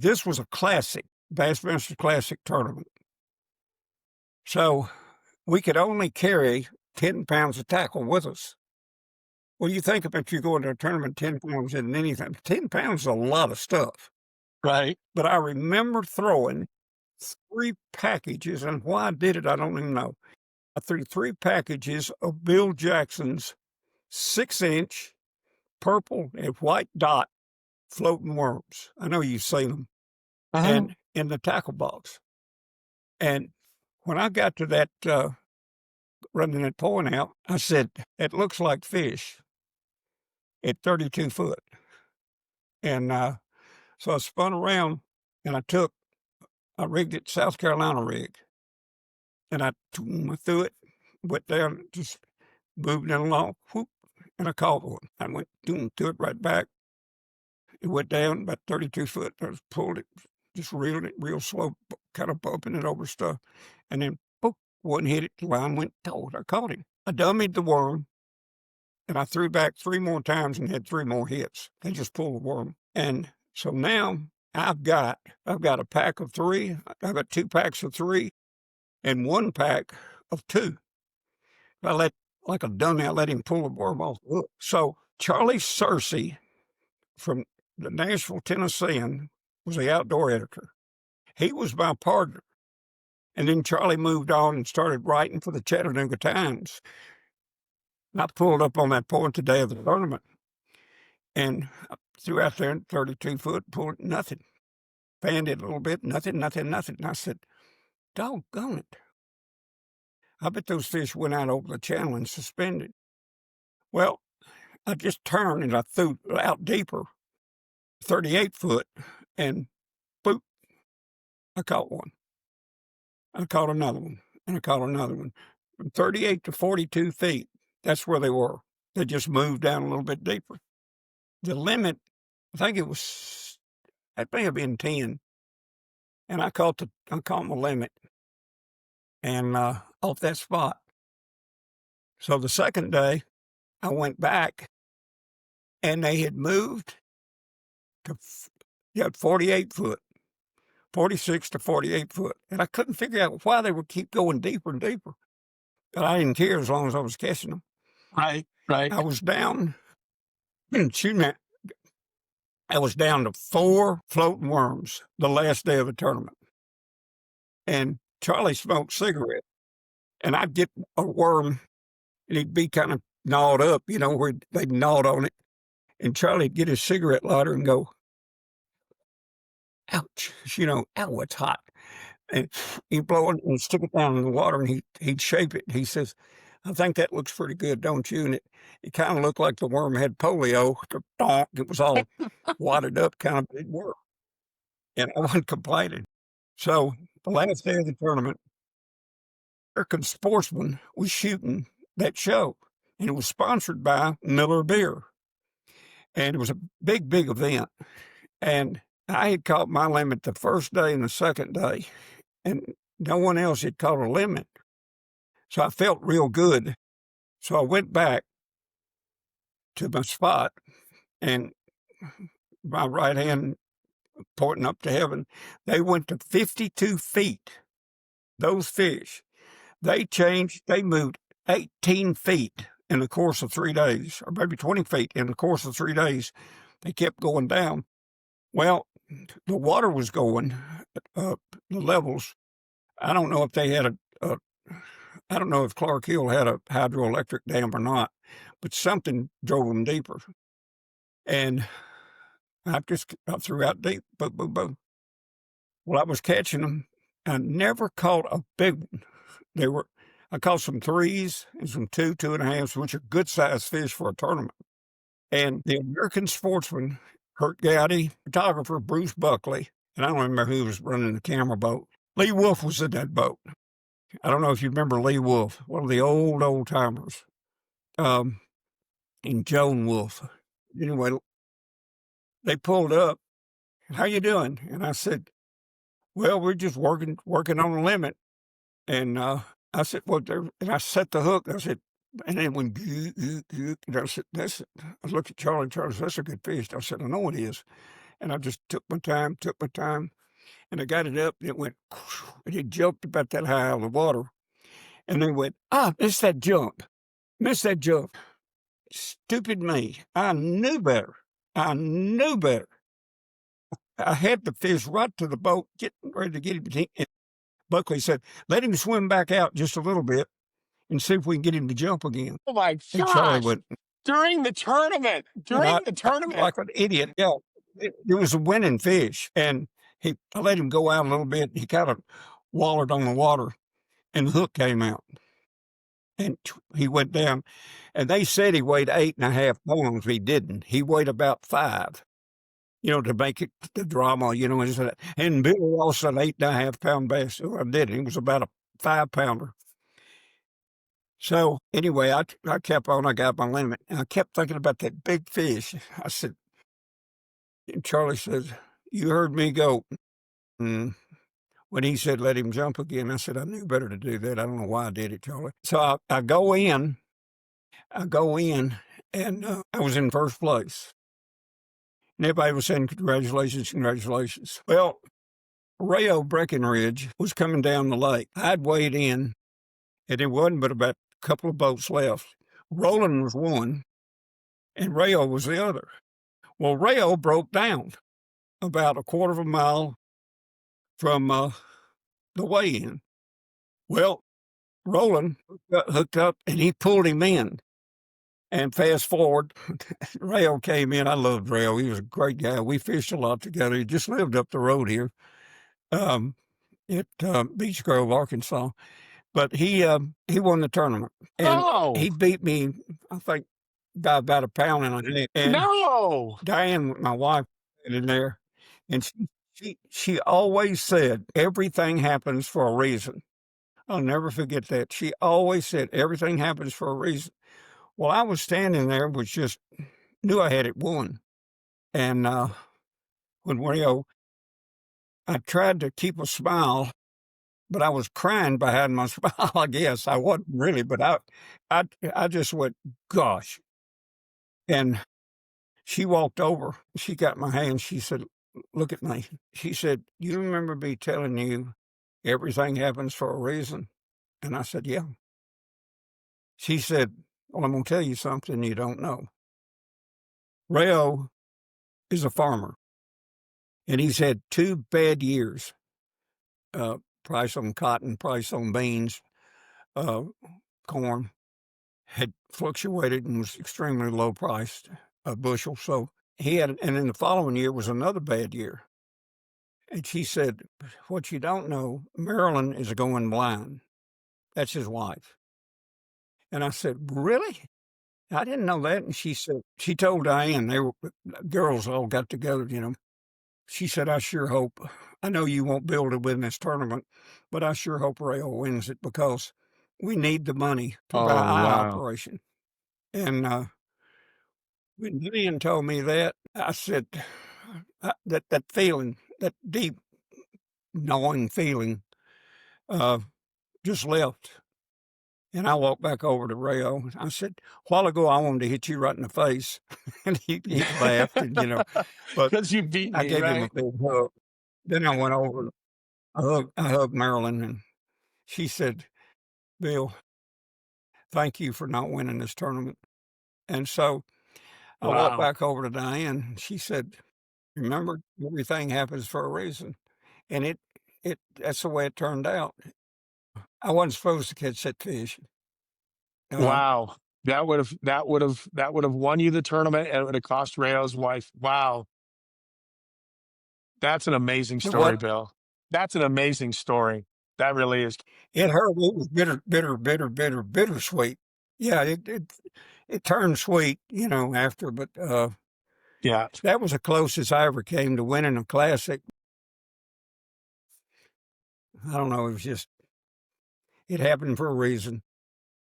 This was a classic, Bassmaster Classic tournament. So we could only carry 10 pounds of tackle with us. Well, you think about you going to a tournament, 10 pounds isn't anything. 10 pounds is a lot of stuff. Right. But I remember throwing 3 packages, and why I did it, I don't even know. I threw 3 packages of Bill Jackson's 6-inch purple and white dot floating worms. I know you've seen them. Uh-huh. And in the tackle box. And when I got to that, running that point out, I said, "It looks like fish at 32 foot." And so I spun around and I rigged it South Carolina rig. And I threw it, went down, just moved it along, whoop, and I caught one. I went, threw it right back. It went down about 32 foot. I just pulled it, just reeled it real slow, kind of bumping it over stuff. And then, boop, one hit it, the line went taut. I caught him. I dummied the worm, and I threw back 3 more times and had 3 more hits. They just pulled the worm. And so now I've got a pack of 3. I've got 2 packs of 3 and 1 pack of 2. I like a dummy, I let him pull the worm off. So Charlie Searcy from the Nashville, Tennessean, was the outdoor editor. He was my partner. And then Charlie moved on and started writing for the Chattanooga Times. And I pulled up on that point the day of the tournament. And I threw out there 32 foot, pulled nothing. Fanned it a little bit, nothing. And I said, doggone it. I bet those fish went out over the channel and suspended. Well, I just turned and I threw out deeper, 38 foot, and boop, I caught one. I caught another one, and I caught another one. From 38 to 42 feet, that's where they were. They just moved down a little bit deeper. The limit, I may have been 10, and I caught my limit, and off that spot. So the second day, I went back, and they had moved to 48 foot, 46 to 48 foot, and I couldn't figure out why they would keep going deeper and deeper. But I didn't care as long as I was catching them. Right. I was down, I was down to 4 floating worms the last day of the tournament. And Charlie smoked cigarettes, and I'd get a worm, and he'd be kind of gnawed up, where they'd gnawed on it. And Charlie'd get his cigarette lighter and go, ouch, ow, it's hot. And he'd blow it and stick it down in the water, and he'd shape it. He says, "I think that looks pretty good, don't you?" And it kind of looked like the worm had polio. It was all wadded up, kind of big worm. And I wasn't complaining. So the last day of the tournament, American Sportsman was shooting that show, and it was sponsored by Miller Beer. And it was a big event. And I had caught my limit the first day and the second day, and no one else had caught a limit. So I felt real good. So I went back to my spot, and my right hand pointing up to heaven, they went to 52 feet. Those fish, they moved 18 feet in the course of 3 days, or maybe 20 feet in the course of 3 days. They kept going down. Well, the water was going up, the levels. I don't know if they had I don't know if Clark Hill had a hydroelectric dam or not, but something drove them deeper. And I threw out deep, boom, boom, boom. Well, I was catching them. I never caught a big one. I caught some 3s and some 2.5s, which are good sized fish for a tournament. And the American Sportsman, Kurt Gowdy, photographer Bruce Buckley, and I don't remember who was running the camera boat. Lee Wolf was in that boat. I don't know if you remember Lee Wolf, one of the old timers, and Joan Wolf. Anyway, they pulled up. "How you doing?" And I said, "Well, we're just working on the limit." And I said, "Well," and I set the hook. I said, and then when and I said, I looked at Charlie. Charlie said, "That's a good fish." I said, "I know it is." and I just took my time, and I got it up, and it went, and it jumped about that high out of the water, and then went, missed that jump, missed that jump. Stupid me. I knew better. I knew better. I had the fish right to the boat, getting ready to get him. And Buckley said, let him swim back out just a little bit and see if we can get him to jump again. Oh my And Charlie gosh. went, During the tournament. and During the tournament. like an idiot. Yeah, it was a winning fish. And I let him go out a little bit. He kind of wallowed on the water, and the hook came out. And he went down. And they said he weighed 8.5 pounds. He didn't. He weighed about 5. To make it the drama, and Bill lost an 8.5 pound bass. So I did. He was about a 5 pounder. So anyway, I kept on. I got my limit. And I kept thinking about that big fish. I said, and Charlie says, you heard me go. And when he said, let him jump again, I said, I knew better to do that. I don't know why I did it, Charlie. So I go in, and I was in first place. And everybody was saying, congratulations, congratulations. Well, Rayo Breckenridge was coming down the lake. I'd weighed in, and there wasn't but about a couple of boats left. Roland was one, and Rayo was the other. Well, Rayo broke down about a quarter of a mile from the weigh-in. Well, Roland got hooked up, and he pulled him in. And fast forward, Rayo came in. I loved Rayo. He was a great guy. We fished a lot together. He just lived up the road here at Beech Grove, Arkansas. But he won the tournament, and he beat me, I think, by about 1.5 pounds. And No. Diane, my wife, in there, and she always said everything happens for a reason. I'll never forget that. She always said everything happens for a reason. Well, I was standing there, was just knew I had it won, and when Rio, I tried to keep a smile, but I was crying behind my smile. I guess I wasn't really, but I just went, gosh. And she walked over. She got my hand. She said, look at me. She said, you remember me telling you everything happens for a reason? And I said, yeah. She said, well, I'm going to tell you something you don't know. Rayo is a farmer, and he's had 2 bad years. Price on cotton, price on beans, corn had fluctuated and was extremely low priced a bushel. So he had, and then the following year was another bad year. And she said, what you don't know, Marilyn is going blind. That's his wife. And I said, really? I didn't know that. And she said, she told Diane, girls all got together, She said, I sure hope, I know you won't be able to win this tournament, but I sure hope Rayo wins it because we need the money to buy eye operation. And when Vivian told me that, I said, that feeling, that deep gnawing feeling, just left. And I walked back over to Rayo. I said, a while ago, I wanted to hit you right in the face. And he laughed, and, but because you beat me, I gave him a big hug. Then I went over, I hugged Marilyn, and she said, Bill, thank you for not winning this tournament. And so I walked back over to Diane, and she said, remember, everything happens for a reason. And that's the way it turned out. I wasn't supposed to catch that fish. Wow. That would have won you the tournament, and it would have cost Rayo's wife. Wow. That's an amazing story, Bill. That's an amazing story. That really is. It hurt. It was bittersweet. Yeah, it turned sweet, after, but Yeah. that was the closest I ever came to winning a classic. I don't know. It happened for a reason.